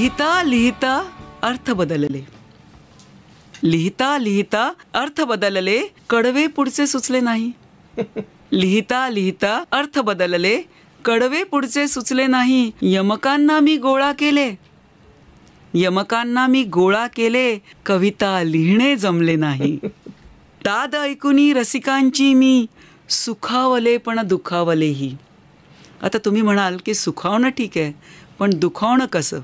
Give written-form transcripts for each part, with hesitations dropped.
लिहिता लिहिता अर्थ बदलले. लिहिता लिहिता अर्थ बदलले, कडवे पुढचे सुचले नाही. लिहिता लिहिता अर्थ बदलले, कडवे पुढचे सुचले नाही. यमकांना मी गोळा केले, यमकांना मी गोळा केले, कविता लिहिणे जमले नाही. दाद ऐकुनी रसिकांची मी, सुखावले पण दुखावलेही. आता तुम्ही म्हणाल की सुखावणं ठीक आहे, पण दुखावणं कसं?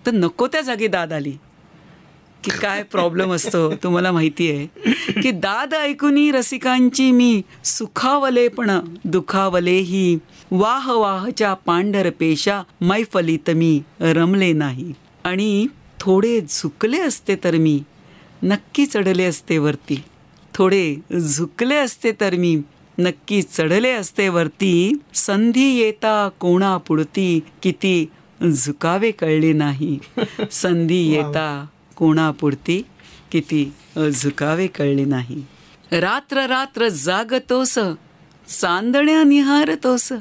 तर नको त्या जागी दाद आली की काय प्रॉब्लेम असतो तुम्हाला माहिती आहे की दाद ऐकुनी रसिकांची मी, सुखावले पण दुखावलेही. वाह वाहच्या पांढर पेशा, मैफलीत मी रमले नाही. आणि थोडे झुकले असते तर मी नक्की चढले असते वरती. थोडे झुकले असते तर मी नक्की चढले असते वरती. संधी येता कोणा पुढती, किती झुकावे कळले नाही. संधी येता कोणा पुढती, किती झुकावे कळले नाही. रात्र रात्र जागतोस, चांदण्या निहारतोस.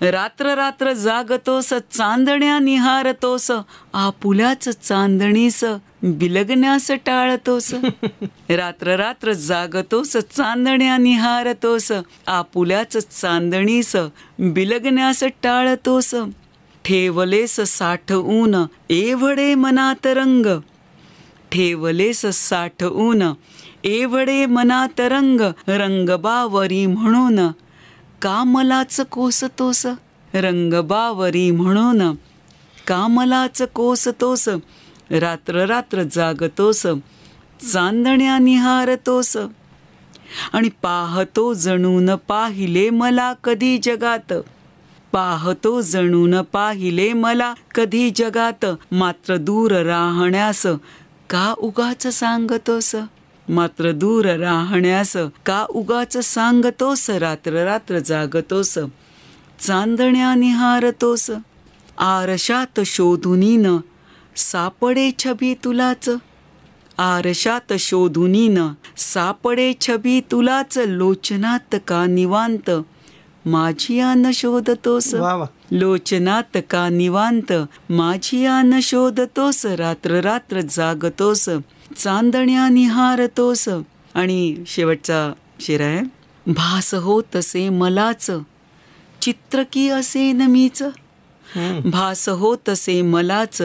रात्र रात्र जागतोस, चांदण्या निहारतोस. आपुल्याच चांदणीस बिलगण्यास टाळतोस. रात्र रात्र जागतोस, चांदण्या निहारतोस. आपुल्याच चांदणीस बिलगण्यास टाळतोस. ठेवलेस साठवून एवढे मनात रंग, ठेवलेस साठवून एवढे मनात रंग. रंगबावरी म्हणून कामलाच कोसतोस. रंगबावरी म्हणून कामलाच कोसतोस. रात्र रात्र जागतोस, चांदण्या निहारतोस. आणि पाहतो जणून पाहिले मला कधी जगात. पाहतो जणून पाहिले मला कधी जगात. मात्र दूर राहण्यास का उगाच सांगतोस. मात्र दूर राहण्यास का उगाच सांगतोस. रात्र रात्र जागतोस, चांदण्या निहारतोस. आरशात शोधुनीन सापडे छबी तुलाच. आरशात शोधुनीन सापडे छबी तुलाच. लोचनात का निवांत माझी आन शोधतोस. लोचनात का निवांत माझी आन शोधतोस. रात्र रात्र जागतोस, चांदण्या निहारतोस. आणि शेवटचा शेर आहे. भास होतसे मलाच, चित्र की असेन मीच. भास होतसे मलाच,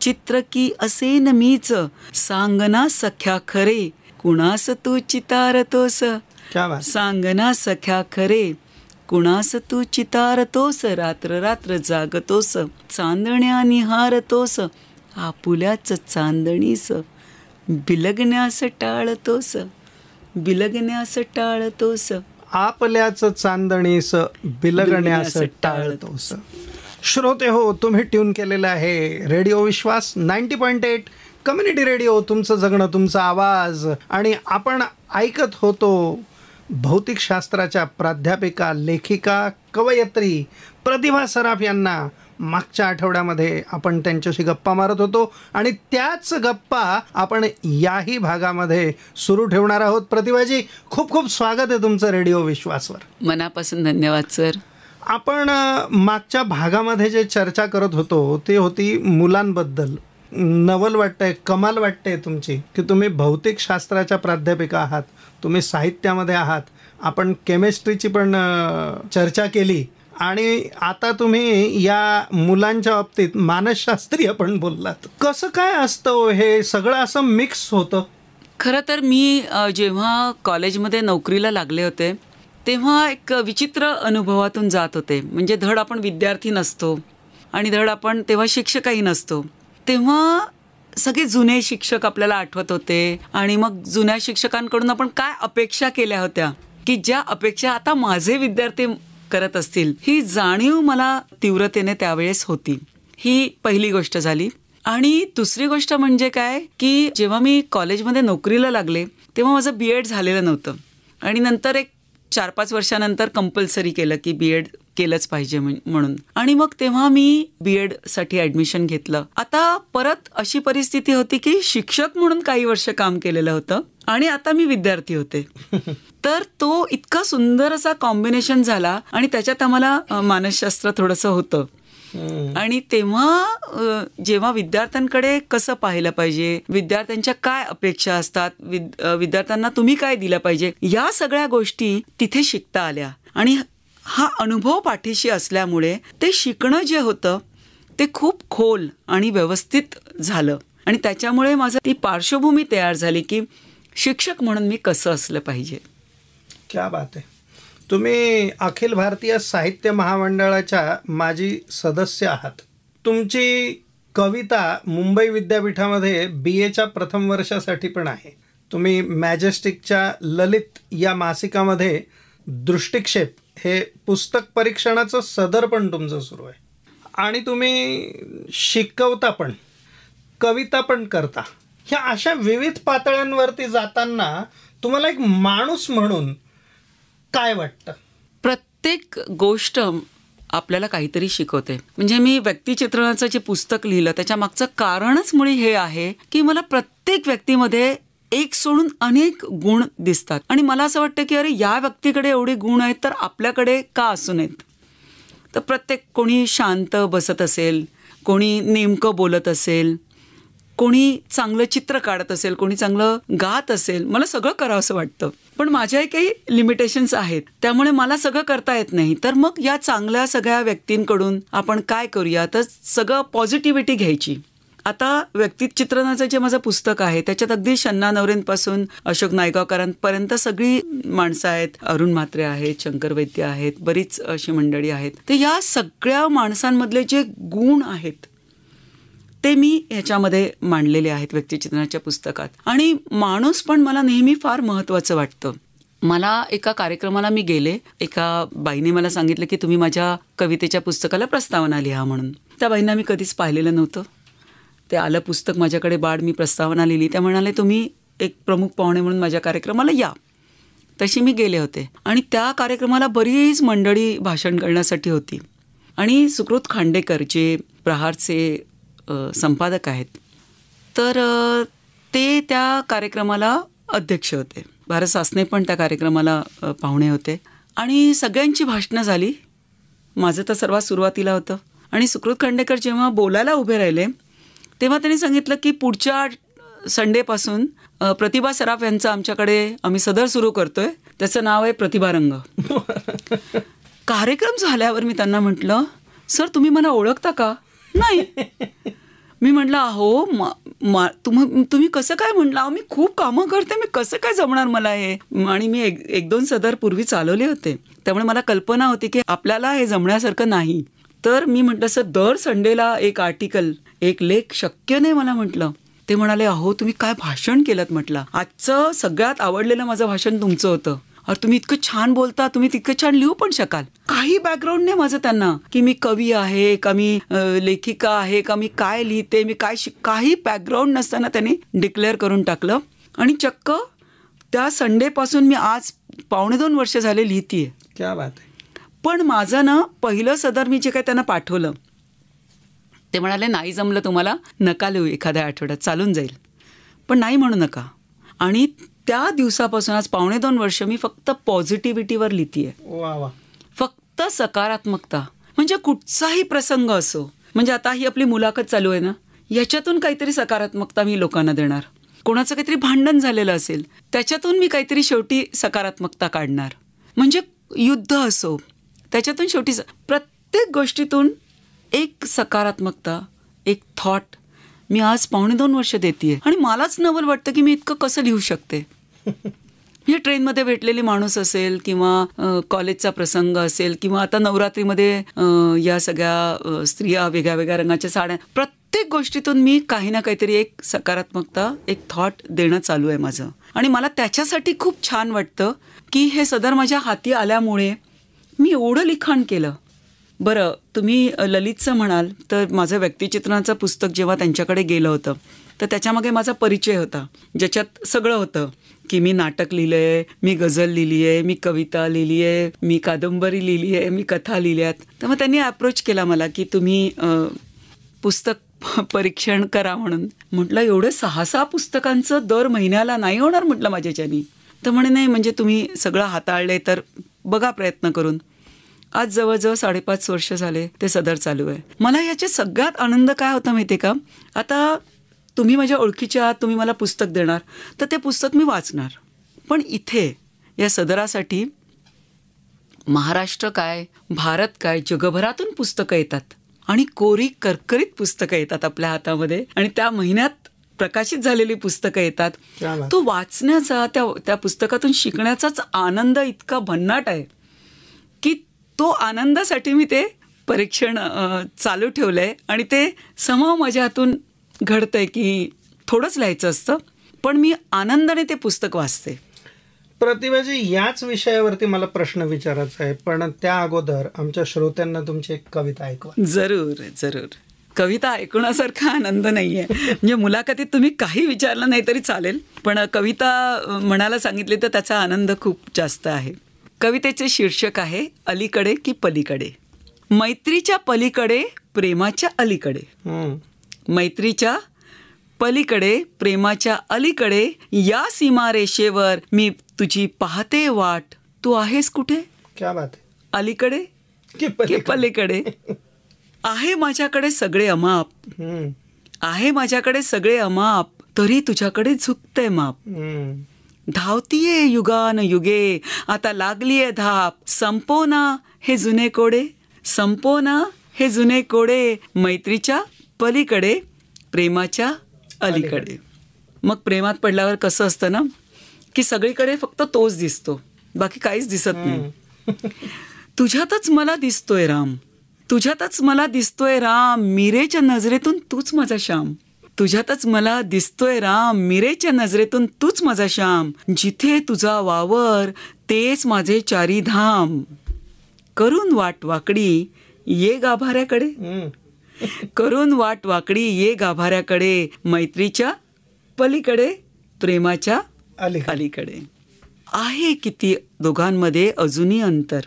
चित्र की असेन मीच. सांगना सख्या खरे, कुणास तू चितारतोस. सांगना सख्या खरे, कुणास तू चितारतोस. रात्र रात्र जागतोस, चांदण्या निहारतोस. आपुल्याच चांदणीस बिलगण्यास टाळतोस. बिलगण्यास टाळतोस. आपल्याच चांदणीस बिलगण्यास टाळतोस. श्रोते हो, तुम्ही ट्यून केलेलं आहे रेडिओ विश्वास 90.8 कम्युनिटी रेडिओ. तुमचं जगणं तुमचा आवाज. आणि आपण ऐकत होतो भौतिकशास्त्राच्या प्राध्यापिका, लेखिका, कवयित्री प्रतिभा सराफ यांना. मागच्या आठवड्यामध्ये आपण त्यांच्याशी गप्पा मारत होतो आणि त्याच गप्पा आपण याही भागामध्ये सुरू ठेवणार आहोत. प्रतिभाजी, खूप खूप स्वागत आहे तुमचं रेडिओ विश्वासवर. मनापासून धन्यवाद सर. आपण मागच्या भागामध्ये जे चर्चा करत होतो ते होती मुलांबद्दल. नवल वाटतंय, कमाल वाटते तुमची की तुम्ही भौतिकशास्त्राच्या प्राध्यापिका आहात, तुम्ही साहित्यामध्ये आहात. आपण केमिस्ट्रीची पण चर्चा केली आणि आता तुम्ही या मुलांच्या बाबतीत मानसशास्त्रीय पण बोललात. कसं काय असतं हे सगळं असं मिक्स होतं? खरं तर मी जेव्हा कॉलेजमध्ये नोकरीला लागले होते तेव्हा एक विचित्र अनुभवातून जात होते. म्हणजे धड आपण विद्यार्थी नसतो आणि धड आपण तेव्हा शिक्षकही नसतो. तेव्हा सगळे जुने शिक्षक आपल्याला आठवत होते आणि मग जुन्या शिक्षकांकडून आपण काय अपेक्षा केल्या होत्या की ज्या अपेक्षा आता माझे विद्यार्थी करत असतील, ही जाणीव मला तीव्रतेने त्यावेळेस होती. ही पहिली गोष्ट झाली. आणि दुसरी गोष्ट म्हणजे काय की जेव्हा मी कॉलेजमध्ये नोकरीला लागले तेव्हा माझं BEd झालेलं नव्हतं आणि नंतर एक 4-5 वर्षानंतर कंपल्सरी केलं की BEd केलंच पाहिजे म्हणून. आणि मग तेव्हा मी BEd साठी ऍडमिशन घेतलं. आता परत अशी परिस्थिती होती की शिक्षक म्हणून काही वर्ष काम केलेलं होतं आणि आता मी विद्यार्थी होते. तर तो इतका सुंदर असा कॉम्बिनेशन झाला आणि त्याच्यात आम्हाला मानसशास्त्र थोडंसं होतं. आणि तेव्हा जेव्हा विद्यार्थ्यांकडे कसं पाहिलं पाहिजे, विद्यार्थ्यांच्या काय अपेक्षा असतात, विद्यार्थ्यांना तुम्ही काय दिलं पाहिजे, या सगळ्या गोष्टी तिथे शिकता आल्या. आणि हा अनुभव पाठीशी असल्यामुळे ते शिकणं जे होतं ते खूप खोल आणि व्यवस्थित झालं. आणि त्याच्यामुळे माझं ती पार्श्वभूमी तयार झाली की शिक्षक म्हणून मी कसं असलं पाहिजे. क्या बात आहे. तुम्ही अखिल भारतीय साहित्य महामंडळाच्या माजी सदस्य आहात. तुमची कविता मुंबई विद्यापीठामध्ये BAच्या प्रथम वर्षासाठी पण आहे. तुम्ही मॅजेस्टिकच्या ललित या मासिकामध्ये दृष्टिक्षेप हे पुस्तक परीक्षणाचं सदर पण तुमचं सुरू आहे. आणि तुम्ही शिकवता पण, कविता पण करता. ह्या अशा विविध पातळ्यांवरती जाताना तुम्हाला एक माणूस म्हणून काय वाटतं? प्रत्येक गोष्ट आपल्याला काहीतरी शिकवते. म्हणजे मी व्यक्तिचित्रणाचं जे पुस्तक लिहिलं त्याच्या मागचं कारणच मुळे हे आहे की मला प्रत्येक व्यक्तीमध्ये एक सोडून अनेक गुण दिसतात. आणि मला असं वाटतं की अरे या व्यक्तीकडे एवढे गुण आहेत तर आपल्याकडे का असू नयेत. तर प्रत्येक कोणी शांत बसत असेल, कोणी नेमकं बोलत असेल, कोणी चांगलं चित्र काढत असेल, कोणी चांगलं गात असेल, मला सगळं करावं असं वाटतं. पण माझ्याही काही लिमिटेशन्स आहेत, त्यामुळे मला सगळं करता येत नाही. तर मग या चांगल्या सगळ्या व्यक्तींकडून आपण काय करूया, तर सगळं पॉझिटिव्हिटी घ्यायची. आता व्यक्तिचित्रणाचं जे माझं पुस्तक आहे त्याच्यात अगदी शन्ना नवरेंपासून अशोक नायगावकरांपर्यंत सगळी माणसं आहेत. अरुण म्हात्रे आहेत, शंकर वैद्य आहेत, बरीच अशी मंडळी आहेत. तर या सगळ्या माणसांमधले जे गुण आहेत ते मी ह्याच्यामध्ये मांडलेले आहेत व्यक्तिचित्रणाच्या पुस्तकात. आणि माणूस पण मला नेहमी फार महत्त्वाचं वाटतं. मला एका कार्यक्रमाला मी गेले, एका बाईने मला सांगितलं की तुम्ही माझ्या कवितेच्या पुस्तकाला प्रस्तावना लिहा म्हणून. त्या बाईंना मी कधीच पाहिलेलं नव्हतं. ते आलं पुस्तक माझ्याकडे, बाळ मी प्रस्तावना लिहिली. त्या म्हणाले तुम्ही एक प्रमुख पाहुणे म्हणून माझ्या कार्यक्रमाला या. तशी मी गेले होते आणि त्या कार्यक्रमाला बरीच मंडळी भाषण करण्यासाठी होती. आणि सुकृत खांडेकर जे प्रहारचे संपादक आहेत, तर ते त्या कार्यक्रमाला अध्यक्ष होते. भारत सासने पण त्या कार्यक्रमाला पाहुणे होते. आणि सगळ्यांची भाषणं झाली. माझं तर सर्वात सुरुवातीला होतं. आणि सुकृत खांडेकर जेव्हा बोलायला उभे राहिले तेव्हा त्यांनी सांगितलं की पुढच्या संडेपासून प्रतिभा सराफ यांचं आमच्याकडे आम्ही सदर सुरू करतोय, त्याचं नाव आहे प्रतिभा रंग. कार्यक्रम झाल्यावर मी त्यांना म्हटलं, सर तुम्ही मला ओळखता का? नाही. मी म्हटलं अहो तुम्ही कसं काय? म्हटलं अहो मी खूप कामं करते, मी कसं काय जमणार मला हे. आणि मी एक दोन सदर पूर्वी चालवले होते, त्यामुळे मला कल्पना होती की आपल्याला हे जमण्यासारखं नाही. तर मी म्हटलं सर दर संडेला एक आर्टिकल, एक लेख शक्य नाही मला म्हटलं. ते म्हणाले अहो तुम्ही काय भाषण केलं. म्हटलं आजचं सगळ्यात आवडलेलं माझं भाषण तुमचं होतं. अरे तुम्ही इतकं छान बोलता, तुम्ही तितकं छान लिहू पण शकाल. काही बॅकग्राऊंड नाही माझं त्यांना, की मी कवी आहे का, मी लेखिका आहे का, मी काय लिहिते, मी काय काही बॅकग्राऊंड नसताना त्यांनी डिक्लेअर करून टाकलं. आणि चक्क त्या संडेपासून मी आज 2.5 वर्ष झाले लिहितीये. क्या बात आहे. पण माझं ना पहिलं सदर मी जे काही त्यांना पाठवलं ते म्हणाले नाही जमलं तुम्हाला नका लिहू, एखाद्या आठवड्यात चालून जाईल, पण नाही म्हणू नका. आणि त्या दिवसापासून आज 2.5 वर्ष मी फक्त पॉझिटिव्हिटीवर लिहितीये. वा वा. फक्त सकारात्मकता. म्हणजे कुठचाही प्रसंग असो, म्हणजे आता ही आपली मुलाखत चालू आहे ना, याच्यातून काहीतरी सकारात्मकता मी लोकांना देणार. कोणाचं काहीतरी भांडण झालेलं असेल त्याच्यातून मी काहीतरी शेवटी सकारात्मकता काढणार. म्हणजे युद्ध असो त्याच्यातून शेवटी प्रत्येक गोष्टीतून एक सकारात्मकता, एक थॉट मी आज 2.5 वर्ष देतीये. आणि मलाच नवल वाटतं की मी इतकं कसं लिहू शकते. म्हणजे ट्रेनमध्ये भेटलेली माणूस असेल किंवा कॉलेजचा प्रसंग असेल किंवा आता नवरात्रीमध्ये या सगळ्या स्त्रिया वेगळ्या वेगळ्या रंगाच्या साड्या, प्रत्येक गोष्टीतून मी काही ना काहीतरी एक सकारात्मकता, एक थॉट देणं चालू आहे माझं. आणि मला त्याच्यासाठी खूप छान वाटतं की हे सदर माझ्या हाती आल्यामुळे मी एवढं लिखाण केलं. बरं तुम्ही ललितचं म्हणाल तर माझं व्यक्तिचित्रणाचं पुस्तक जेव्हा त्यांच्याकडे गेलं होतं तर त्याच्यामागे माझा परिचय होता, ज्याच्यात सगळं होतं की मी नाटक लिहिलं आहे, मी गझल लिहिली आहे, मी कविता लिहिली आहे, मी कादंबरी लिहिली आहे, मी कथा लिहिल्या आहेत. तर मग त्यांनी अप्रोच केला मला की तुम्ही पुस्तक परीक्षण करा म्हणून. म्हटलं एवढं 6-6 पुस्तकांचं दर महिन्याला नाही होणार म्हटलं माझ्याच्यानी. तर म्हणे नाही म्हणजे तुम्ही सगळं हाताळले तर बघा प्रयत्न करून. आज जवळजवळ 5.5 वर्ष झाले ते सदर चालू आहे. मला याच्यात सगळ्यात आनंद काय होता माहिती आहे का, आता तुम्ही माझ्या ओळखीच्या आहात, तुम्ही मला पुस्तक देणार तर ते पुस्तक मी वाचणार. पण इथे या सदरासाठी महाराष्ट्र काय, भारत काय, जगभरातून पुस्तकं येतात आणि कोरी करकरीत पुस्तकं येतात आपल्या हातामध्ये आणि त्या महिन्यात प्रकाशित झालेली पुस्तकं येतात. तो वाचण्याचा, त्या पुस्तकातून शिकण्याचाच आनंद इतका भन्नाट आहे की तो आनंदासाठी मी ते परीक्षण चालू ठेवलंय आणि ते समव माझ्या हातून घडतंय की थोडंच लिहायचं असतं पण मी आनंदाने ते पुस्तक वाचते. प्रतिभाजी, याच विषयावरती मला प्रश्न विचारायचा आहे, पण त्या अगोदर आमच्या श्रोत्यांना तुमची एक कविता ऐकवा. जरूर जरूर. कविता ऐकण्यासारखा आनंद नाहीये. म्हणजे मुलाखतीत तुम्ही काही विचारलं नाही तरी चालेल, पण कविता म्हणायला सांगितली तर त्याचा आनंद खूप जास्त आहे. कवितेचे शीर्षक आहे अलीकडे की पलीकडे. मैत्रीच्या पलीकडे प्रेमाच्या अलीकडे. मैत्रीच्या पलीकडे प्रेमाच्या अलीकडे या सीमारेषेवर मी तुझी पाहते वाट. तू आहेस कुठे? क्या बात आहे. अलीकडे की पलीकडे. आहे माझ्याकडे सगळे अमाप, आहे माझ्याकडे सगळे अमाप, तरी तुझ्याकडे झुकते माप. धावतीये युगान युगे, आता लागलीये धाप. संपोना हे जुने कोडे, संपोना हे जुने कोडे. मैत्रीच्या पलीकडे प्रेमाच्या अलीकडे. मग प्रेमात पडल्यावर कसं असतं ना की सगळीकडे फक्त तोच दिसतो, बाकी काहीच दिसत नाही. तुझ्यातच मला दिसतोय राम, तुझ्यातच मला दिसतोय राम, मिरेच्या नजरेतून तूच माझा श्याम. तुझ्यातच मला दिसतोय राम, मिरेच्या नजरेतून तूच माझा श्याम. जिथे तुझा वावर तेच माझे चारी धाम. करून वाट वाकडी ये गाभाऱ्याकडे, करून वाट वाकडी ये गाभाऱ्याकडे. मैत्रीच्या पलीकडे प्रेमाच्या अलीकडे. आहे किती दोघांमध्ये अजूनही अंतर,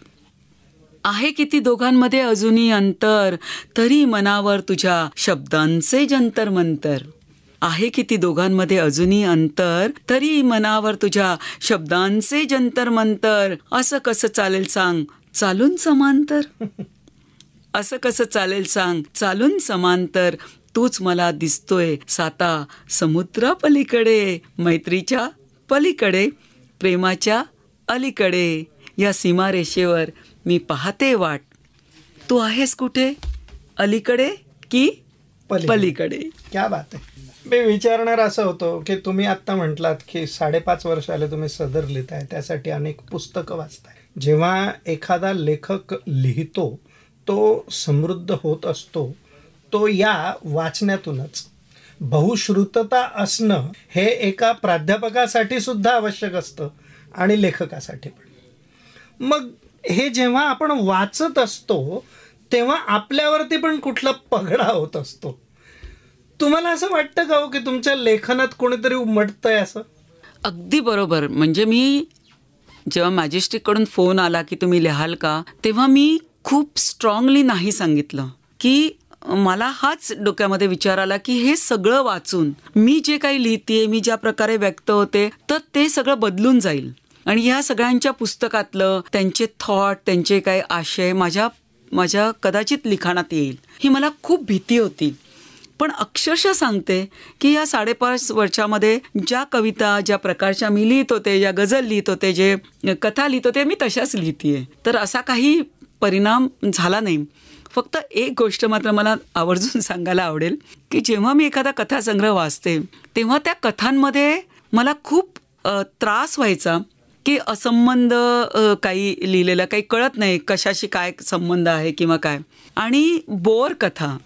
आहे किती दोघांमध्ये अजूनही अंतर, तरी मनावर तुझ्या शब्दांचे जंतर मंतर. आहे किती दोघांमध्ये अजूनही अंतर, तरी मनावर तुझ्या शब्दांचे जंतर मंतर. असं कसं चालेल सांग चालून समांतर, असं कसं चालेल सांग चालून समांतर. तूच मला दिसतोय साता समुद्रा पलीकडे. मैत्रीच्या पलीकडे प्रेमाच्या अलीकडे या सीमारेषेवर मी पाहते वाट. तू आहेस कुठे? अलीकडे की पलीकडे. क्या बात आहे. मी विचारणार असं होतो की तुम्ही आत्ता म्हटलात की 5.5 वर्ष आले तुम्ही सदर लिहिताय, त्यासाठी अनेक पुस्तकं वाचताय. जेव्हा एखादा लेखक लिहितो तो समृद्ध होत असतो तो या वाचण्यातूनच. बहुश्रुतता असणं हे एका प्राध्यापकासाठी सुद्धा आवश्यक असतं आणि लेखकासाठी पण. मग हे जेव्हा आपण वाचत असतो तेव्हा आपल्यावरती पण कुठला पगडा होत असतो. तुम्हाला असं वाटतं का हो की तुमच्या लेखनात कोणीतरी उमटतंय असं? अगदी बरोबर. म्हणजे मी जेव्हा मॅजेस्टिककडून फोन आला की तुम्ही लिहाल का, तेव्हा मी खूप स्ट्रॉंगली नाही सांगितलं की मला हाच डोक्यामध्ये विचार आला की हे सगळं वाचून मी जे काही लिहितेय, मी ज्या प्रकारे व्यक्त होते तर ते सगळं बदलून जाईल आणि ह्या सगळ्यांच्या पुस्तकातलं त्यांचे थॉट, त्यांचे काही आशय माझ्या कदाचित लिखाणात येईल, ही मला खूप भीती होती. पण अक्षरशः सांगते की या 5.5 वर्षामध्ये ज्या कविता, ज्या प्रकारच्या मी लिहित होते, ज्या गझल लिहित होते, जे कथा लिहित होते, मी तशाच लिहितेय. तर असा काही परिणाम झाला नाही. फक्त एक गोष्ट मात्र मला आवर्जून सांगायला आवडेल की जेव्हा मी एखादा कथासंग्रह वाचते तेव्हा त्या कथांमध्ये मला खूप त्रास व्हायचा की असंबंध काही लिहिलेलं, काही कळत नाही कशाशी काय संबंध आहे किंवा काय. आणि बोर कथा,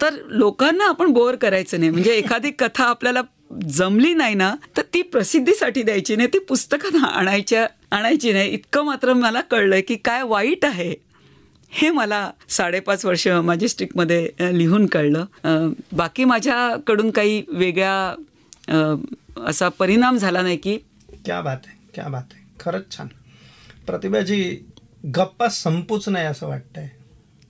तर लोकांना आपण बोर करायचं नाही. म्हणजे एखादी कथा आपल्याला जमली नाही ना तर ती प्रसिद्धीसाठी द्यायची नाही, ती पुस्तकात आणायची नाही. इतकं मात्र मला कळलं की काय वाईट आहे हे मला 5.5 वर्ष मॅजेस्टिकमध्ये लिहून कळलं. बाकी माझ्याकडून काही वेगळा असा परिणाम झाला नाही की. क्या बात आहे, क्या बात आहे. खरंच छान. प्रतिभाजी, गप्पा संपूच नाही असं वाटतंय,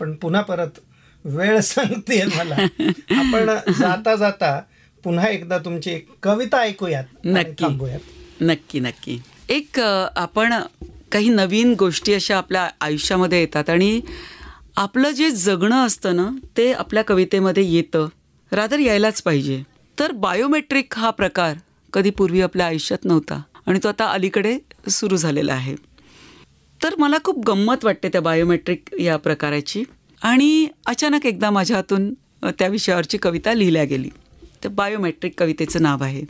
पण पुन्हा परत वेळ सांगते मला. आपण जाता जाता पुन्हा एकदा तुमची एक कविता ऐकूयात. नक्की नक्की नक्की. एक आपण काही नवीन गोष्टी अशा आपल्या आयुष्यामध्ये येतात आणि आपलं जे जगणं असतं ना ते आपल्या कवितेमध्ये येतं, रादर यायलाच पाहिजे. तर बायोमेट्रिक हा प्रकार कधी पूर्वी आपल्या आयुष्यात नव्हता आणि तो आता अलीकडे सुरू झालेला आहे. तर मला खूप गंमत वाटते त्या बायोमेट्रिक या प्रकाराची. आणि अचानक एकदा माझ्या हातून त्या विषयावरची कविता लिहिल्या गेली. तर बायोमेट्रिक कवितेचं नाव आहे,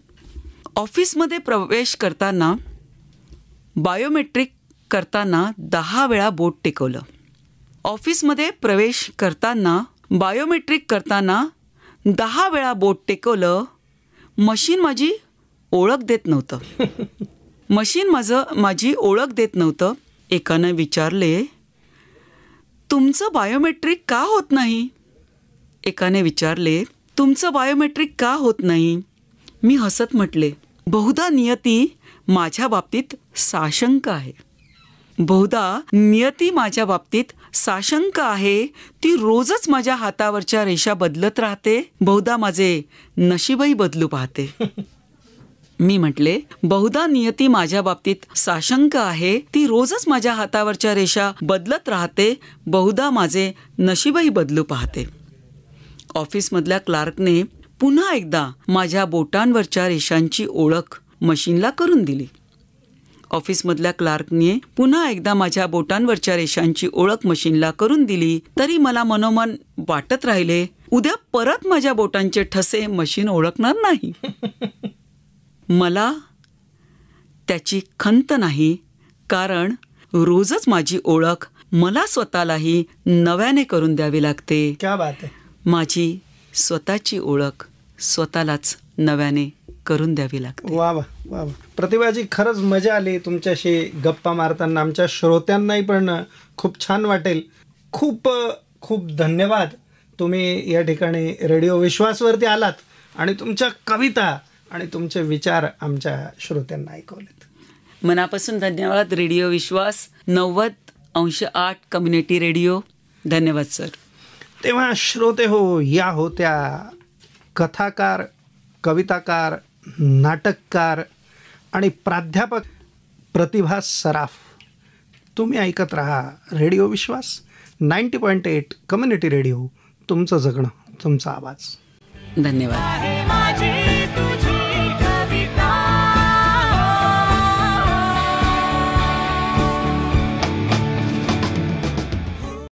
ऑफिसमध्ये प्रवेश करताना बायोमेट्रिक करताना 10 वेळा बोट टेकवलं. ऑफिसमध्ये प्रवेश करताना बायोमेट्रिक करताना 10 वेळा बोट टेकवलं. मशीन माझी ओळख देत नव्हतं. मशीन माझी ओळख देत नव्हतं. एकानं विचारले, तुमचं बायोमेट्रिक का होत नाही? एकाने विचारले, तुमचं बायोमेट्रिक का होत नाही? मी हसत म्हटले, बहुधा नियती माझ्या बाबतीत साशंक आहे. बहुधा नियती माझ्या बाबतीत साशंक आहे. ती रोजच माझ्या हातावरच्या रेषा बदलत राहते. बहुधा माझे नशीबही बदलू पाहते. मी म्हटले, बहुधा नियती माझ्या बाबतीत साशंक आहे. ती रोजच माझ्या हातावरच्या रेषा बदलत राहते. बहुधा माझे नशीबही बदलू पाहते. ऑफिसमधल्या क्लार्कने पुन्हा एकदा माझ्या बोटांवरच्या रेषांची ओळख मशीनला करून दिली. ऑफिसमधल्या क्लार्कने पुन्हा एकदा माझ्या बोटांवरच्या रेषांची ओळख मशीनला करून दिली. तरी मला मनोमन वाटत राहिले, उद्या परत माझ्या बोटांचे ठसे मशीन ओळखणार नाही. मला त्याची खंत नाही, कारण रोजच माझी ओळख मला स्वतःलाही नव्याने करून द्यावी लागते. क्या बात आहे. माझी स्वतःची ओळख स्वतःलाच नव्याने करून द्यावी लागते. वा वा वा वा. प्रतिभाजी, खरंच मजा आली तुमच्याशी गप्पा मारताना. आमच्या श्रोत्यांनाही पण खूप छान वाटेल. खूप खूप धन्यवाद. तुम्ही या ठिकाणी रेडिओ विश्वासवरती आलात आणि तुमच्या कविता आणि तुमचे विचार आमच्या श्रोत्यांना ऐकवलेत. मनापासून धन्यवाद. रेडिओ विश्वास 90.8 कम्युनिटी रेडिओ. धन्यवाद सर. तेव्हा श्रोते हो, या होत्या कथाकार, कविताकार, नाटककार आणि प्राध्यापक प्रतिभा सराफ. तुम्ही ऐकत राहा रेडिओ विश्वास 90.8 कम्युनिटी रेडिओ. तुमचं जगणं, तुमचा आवाज. धन्यवाद.